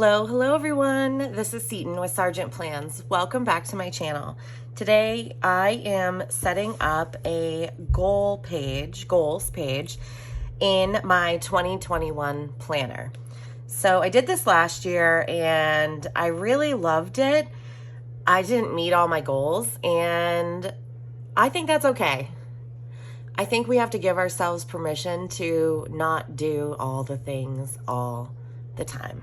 Hello everyone. This is Seaton with Sargent Plans. Welcome back to my channel. Today I am setting up a goals page in my 2021 planner. So I did this last year and I really loved it. I didn't meet all my goals and I think that's okay. I think we have to give ourselves permission to not do all the things all the time.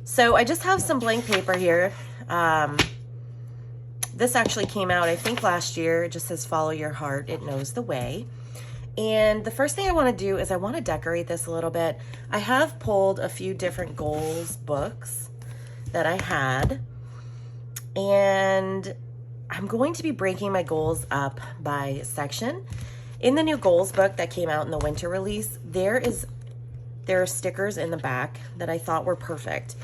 So I just have some blank paper here. This actually came out, I think, last year. It just says, follow your heart, it knows the way. And the first thing I want to do is I want to decorate this a little bit. I have pulled a few different goals books that I had. And I'm going to be breaking my goals up by section. In the new goals book that came out in the winter release, there are stickers in the back that I thought were perfect.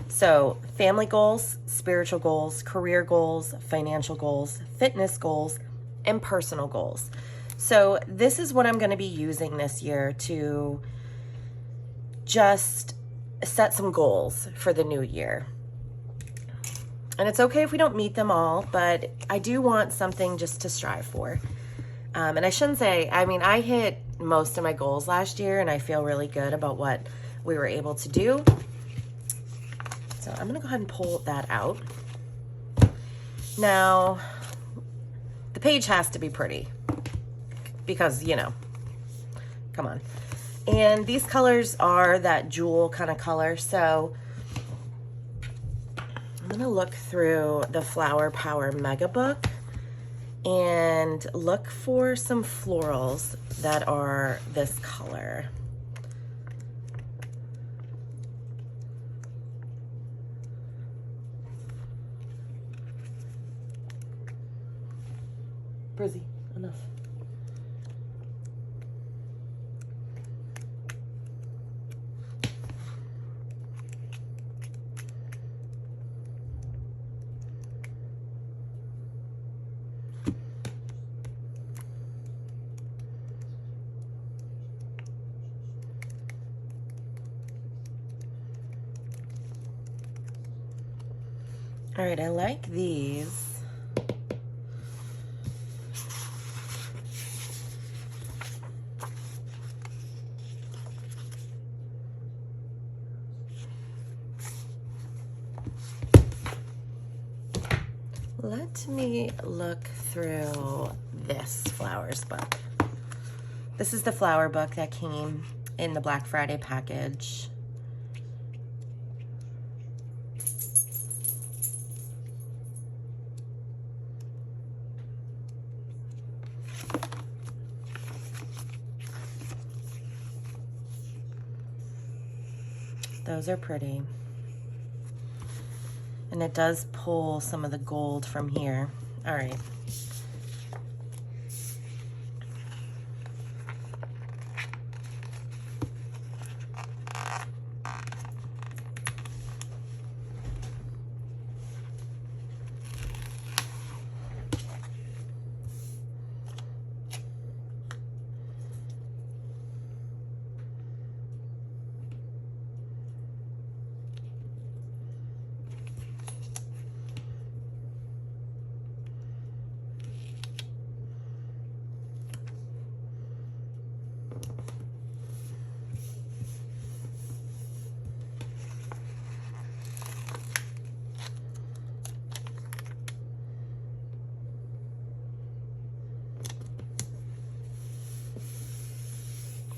So family goals, spiritual goals, career goals, financial goals, fitness goals, and personal goals. So this is what I'm going to be using this year to just set some goals for the new year. And it's okay if we don't meet them all, but I do want something just to strive for. And I shouldn't say, I hit most of my goals last year and I feel really good about what we were able to do. So I'm gonna go ahead and pull that out. Now, the page has to be pretty because, come on. And these colors are that jewel kind of color. So I'm gonna look through the Flower Power Mega Book and look for some florals that are this color. Brizzy, enough. All right, I like these. Let me look through this flowers book. This is the flower book that came in the Black Friday package. Those are pretty. And it does pull some of the gold from here. All right.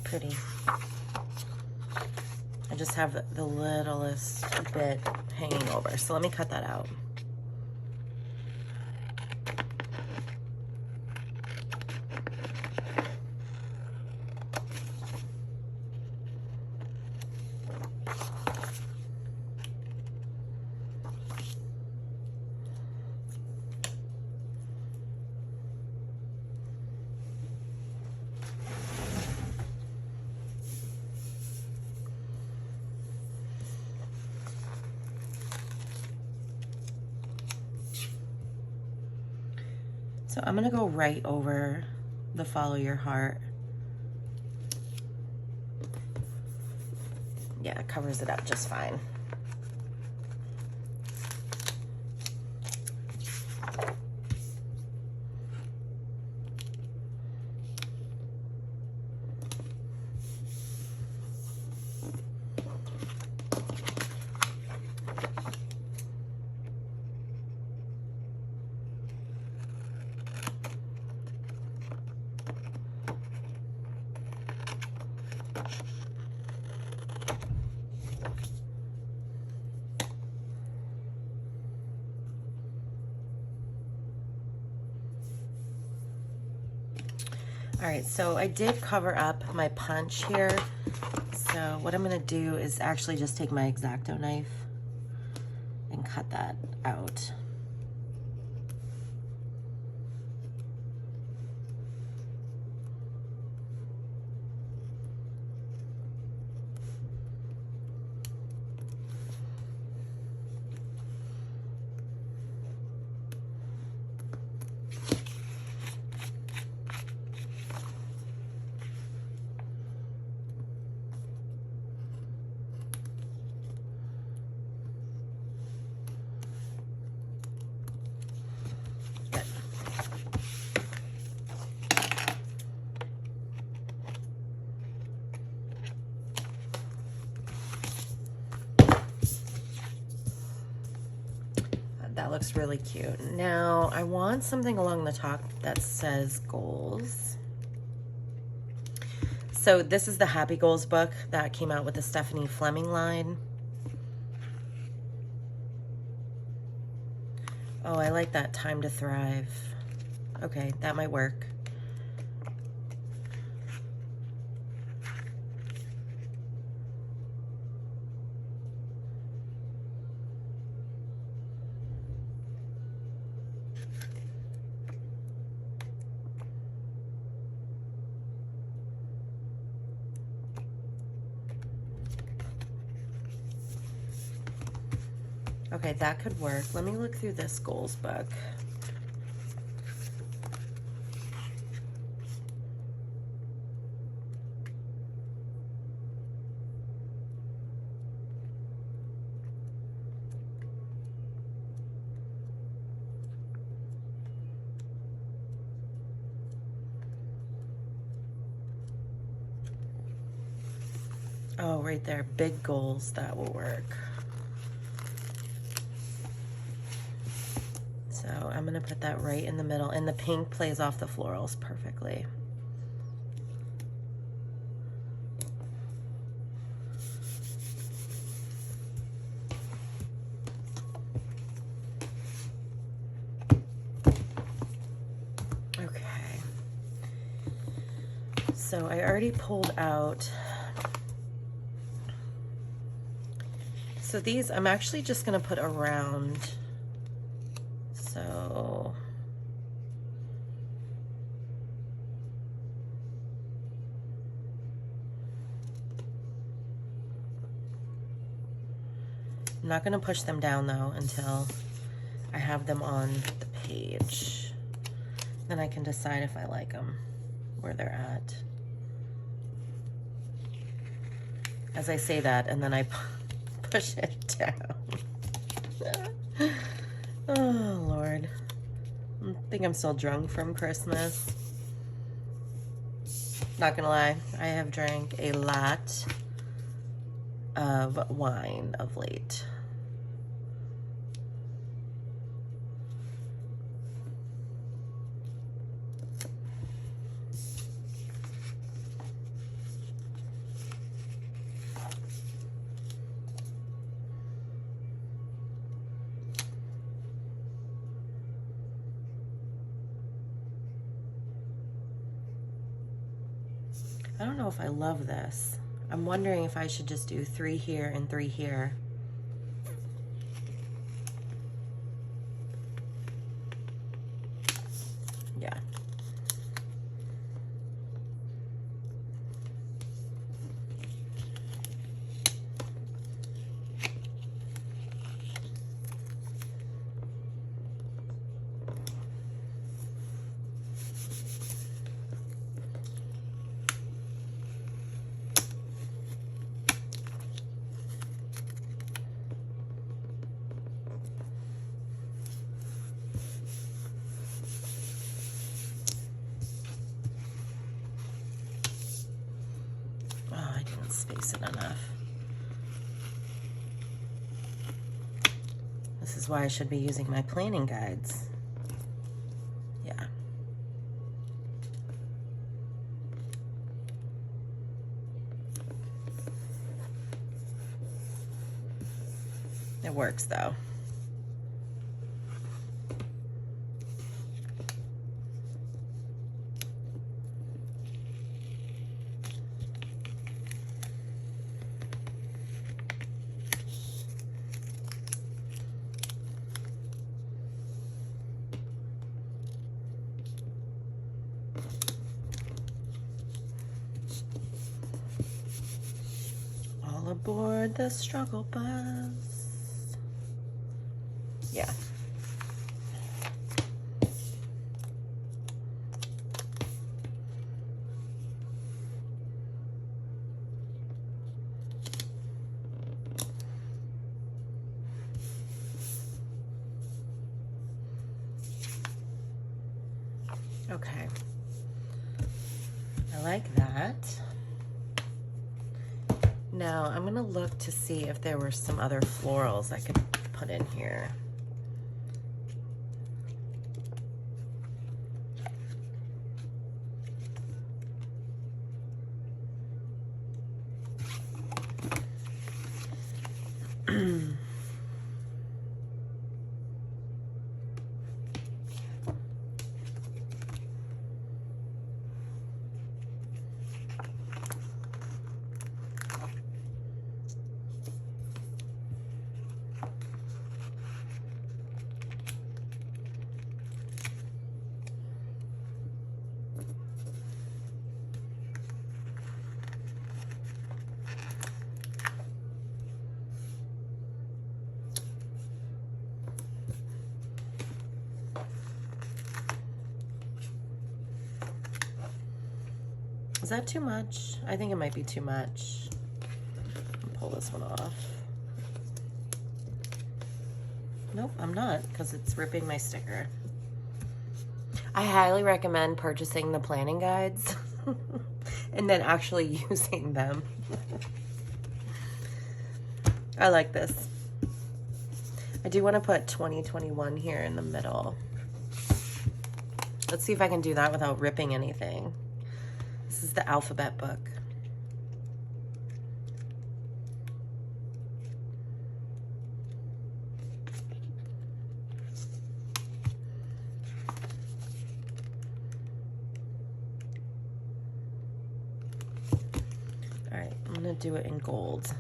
Pretty. I just have the littlest bit hanging over, so let me cut that out. So I'm gonna go right over the follow your heart. Yeah, it covers it up just fine. All right, so I did cover up my punch here. So what I'm gonna do is actually just take my X-Acto knife and cut that out. That looks really cute. Now I want something along the top that says goals. So this is the Happy Goals book that came out with the Stephanie Fleming line. Oh, I like that, Time to Thrive. Okay, that might work. Okay, that could work. Let me look through this goals book. Oh, right there, big goals, that will work. So I'm gonna put that right in the middle, and the pink plays off the florals perfectly. Okay. So I already pulled out. So these, I'm actually just gonna put around. So I'm not gonna push them down though until I have them on the page. Then I can decide if I like them, where they're at. As I say that, and then I push it down. Oh, Lord. I think I'm still drunk from Christmas. Not gonna lie, I have drank a lot of wine of late. I don't know if I love this. I'm wondering if I should just do 3 here and 3 here. Yeah. Let's space it enough. This is why I should be using my planning guides. Yeah. It works though. All aboard the struggle bus. Yeah. Okay. I like that. Now I'm gonna look to see if there were some other florals I could put in here. Is that too much? I think it might be too much. I'll pull this one off. Nope, I'm not, because it's ripping my sticker. I highly recommend purchasing the planning guides and then actually using them. I like this. I do want to put 2021 here in the middle. Let's see if I can do that without ripping anything. This is the alphabet book. All right, I'm gonna do it in gold.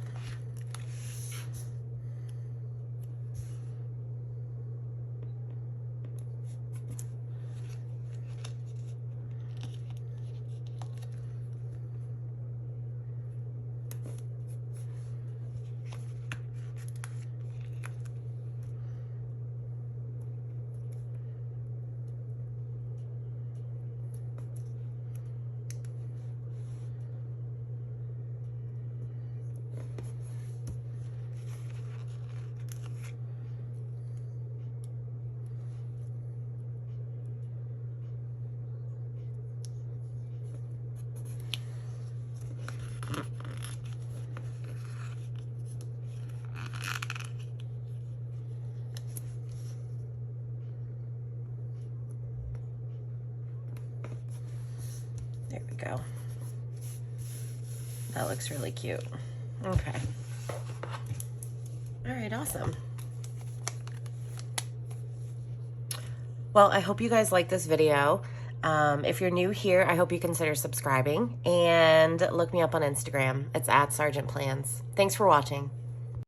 There we go. That looks really cute. Okay. All right, awesome. Well, I hope you guys like this video. If you're new here, I hope you consider subscribing and look me up on Instagram. It's @SergeantPlans. Thanks for watching.